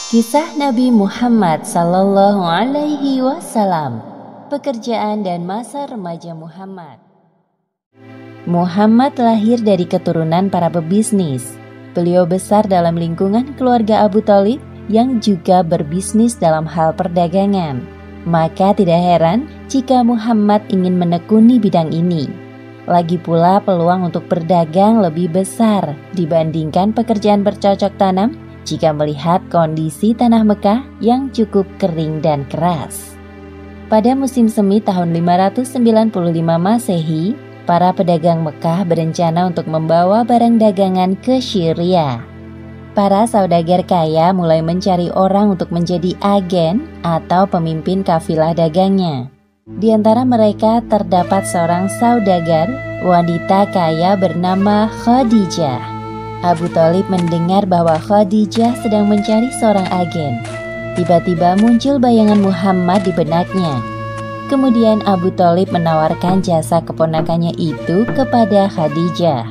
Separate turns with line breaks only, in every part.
Kisah Nabi Muhammad Sallallahu Alaihi Wasallam. Pekerjaan dan masa remaja Muhammad. Muhammad lahir dari keturunan para pebisnis. Beliau besar dalam lingkungan keluarga Abu Thalib yang juga berbisnis dalam hal perdagangan. Maka tidak heran jika Muhammad ingin menekuni bidang ini. Lagi pula peluang untuk berdagang lebih besar dibandingkan pekerjaan bercocok tanam jika melihat kondisi tanah Mekah yang cukup kering dan keras. Pada musim semi tahun 595 Masehi, para pedagang Mekah berencana untuk membawa barang dagangan ke Syria. Para saudagar kaya mulai mencari orang untuk menjadi agen atau pemimpin kafilah dagangnya. Di antara mereka terdapat seorang saudagar, wanita kaya bernama Khadijah. Abu Thalib mendengar bahwa Khadijah sedang mencari seorang agen. Tiba-tiba muncul bayangan Muhammad di benaknya. Kemudian Abu Thalib menawarkan jasa keponakannya itu kepada Khadijah.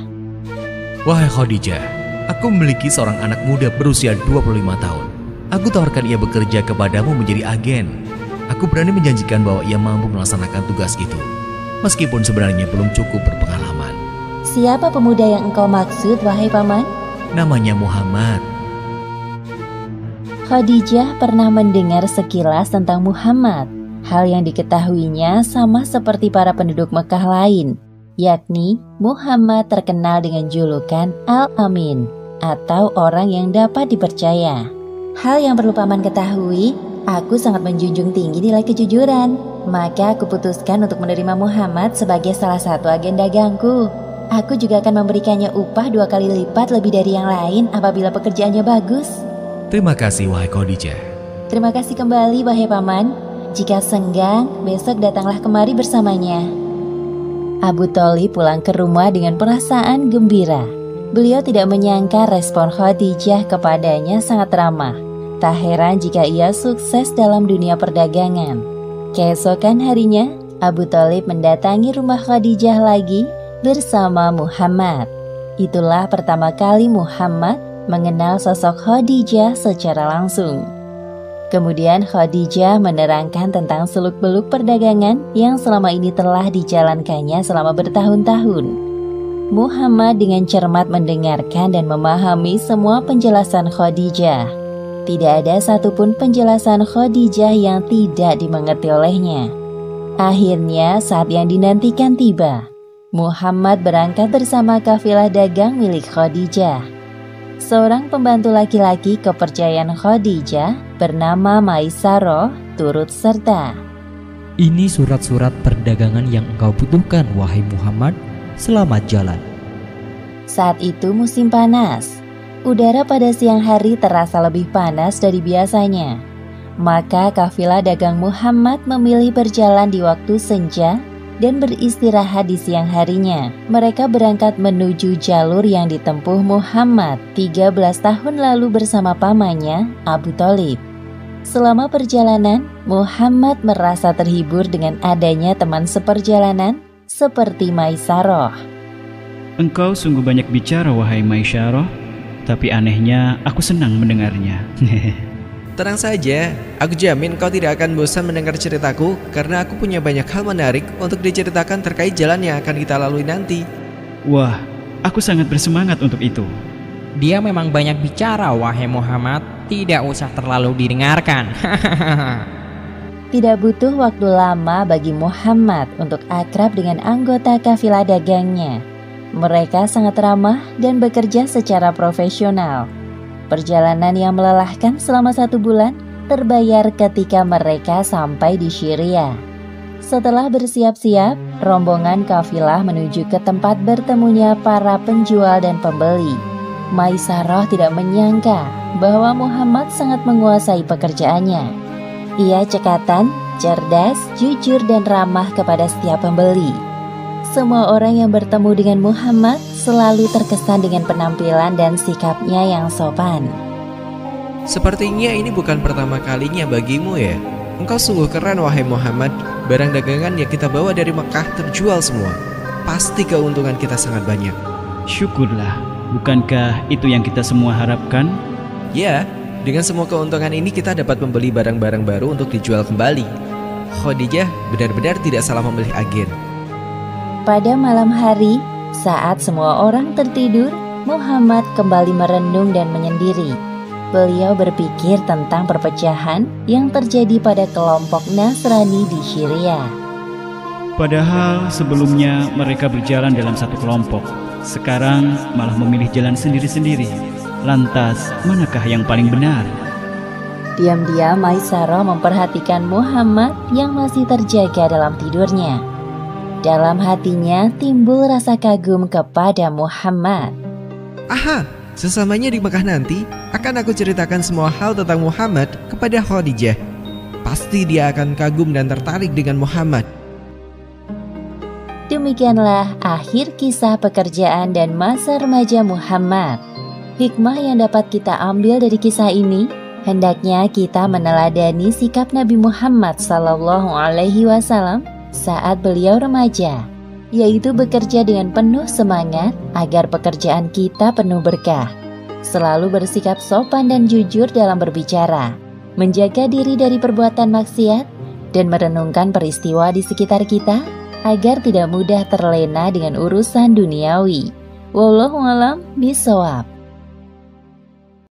Wahai Khadijah, aku memiliki seorang anak muda berusia 25 tahun. Aku tawarkan ia bekerja kepadamu menjadi agen. Aku berani menjanjikan bahwa ia mampu melaksanakan tugas itu, meskipun sebenarnya belum cukup berpengalaman.
Siapa pemuda yang engkau maksud, wahai paman?
Namanya Muhammad.
Khadijah pernah mendengar sekilas tentang Muhammad. Hal yang diketahuinya sama seperti para penduduk Mekah lain, yakni Muhammad terkenal dengan julukan Al-Amin atau orang yang dapat dipercaya. Hal yang perlu paman ketahui, aku sangat menjunjung tinggi nilai kejujuran. Maka aku putuskan untuk menerima Muhammad sebagai salah satu agen dagangku. Aku juga akan memberikannya upah 2 kali lipat lebih dari yang lain apabila pekerjaannya bagus.
Terima kasih wahai Khadijah.
Terima kasih kembali wahai paman. Jika senggang, besok datanglah kemari bersamanya. Abu Thalib pulang ke rumah dengan perasaan gembira. Beliau tidak menyangka respon Khadijah kepadanya sangat ramah. Tak heran jika ia sukses dalam dunia perdagangan. Keesokan harinya, Abu Thalib mendatangi rumah Khadijah lagi bersama Muhammad. Itulah pertama kali Muhammad mengenal sosok Khadijah secara langsung. Kemudian Khadijah menerangkan tentang seluk-beluk perdagangan yang selama ini telah dijalankannya selama bertahun-tahun. Muhammad dengan cermat mendengarkan dan memahami semua penjelasan Khadijah. Tidak ada satupun penjelasan Khadijah yang tidak dimengerti olehnya. Akhirnya saat yang dinantikan tiba. Muhammad berangkat bersama kafilah dagang milik Khadijah. Seorang pembantu laki-laki kepercayaan Khadijah bernama Maisarah turut serta.
Ini surat-surat perdagangan yang engkau butuhkan, wahai Muhammad. Selamat jalan.
Saat itu musim panas. Udara pada siang hari terasa lebih panas dari biasanya. Maka kafilah dagang Muhammad memilih berjalan di waktu senja dan beristirahat di siang harinya. Mereka berangkat menuju jalur yang ditempuh Muhammad 13 tahun lalu bersama pamannya Abu Thalib. Selama perjalanan, Muhammad merasa terhibur dengan adanya teman seperjalanan seperti Maisarah.
Engkau sungguh banyak bicara, wahai Maisarah, tapi anehnya aku senang mendengarnya.
Tenang saja, aku jamin kau tidak akan bosan mendengar ceritaku karena aku punya banyak hal menarik untuk diceritakan terkait jalan yang akan kita lalui nanti.
Wah, aku sangat bersemangat untuk itu.
Dia memang banyak bicara, wahai Muhammad. Tidak usah terlalu didengarkan.
Tidak butuh waktu lama bagi Muhammad untuk akrab dengan anggota kafilah dagangnya. Mereka sangat ramah dan bekerja secara profesional. Perjalanan yang melelahkan selama 1 bulan terbayar ketika mereka sampai di Syria. Setelah bersiap-siap, rombongan kafilah menuju ke tempat bertemunya para penjual dan pembeli. Maisarah tidak menyangka bahwa Muhammad sangat menguasai pekerjaannya. Ia cekatan, cerdas, jujur dan ramah kepada setiap pembeli. Semua orang yang bertemu dengan Muhammad selalu terkesan dengan penampilan dan sikapnya yang sopan.
Sepertinya ini bukan pertama kalinya bagimu ya. Engkau sungguh keren wahai Muhammad. Barang dagangan yang kita bawa dari Mekah terjual semua. Pasti keuntungan kita sangat banyak.
Syukurlah, bukankah itu yang kita semua harapkan?
Ya, dengan semua keuntungan ini kita dapat membeli barang-barang baru untuk dijual kembali. Khadijah benar-benar tidak salah memilih agen.
Pada malam hari, saat semua orang tertidur, Muhammad kembali merenung dan menyendiri. Beliau berpikir tentang perpecahan yang terjadi pada kelompok Nasrani di Syria.
Padahal sebelumnya mereka berjalan dalam satu kelompok. Sekarang malah memilih jalan sendiri-sendiri. Lantas, manakah yang paling benar?
Diam-diam Maisarah memperhatikan Muhammad yang masih terjaga dalam tidurnya. Dalam hatinya timbul rasa kagum kepada Muhammad.
Aha, sesamanya di Mekah nanti akan aku ceritakan semua hal tentang Muhammad kepada Khadijah. Pasti dia akan kagum dan tertarik dengan Muhammad.
Demikianlah akhir kisah pekerjaan dan masa remaja Muhammad. Hikmah yang dapat kita ambil dari kisah ini, hendaknya kita meneladani sikap Nabi Muhammad SAW saat beliau remaja, yaitu bekerja dengan penuh semangat agar pekerjaan kita penuh berkah, selalu bersikap sopan dan jujur dalam berbicara, menjaga diri dari perbuatan maksiat, dan merenungkan peristiwa di sekitar kita agar tidak mudah terlena dengan urusan duniawi. Wallahu a'lam bishawab.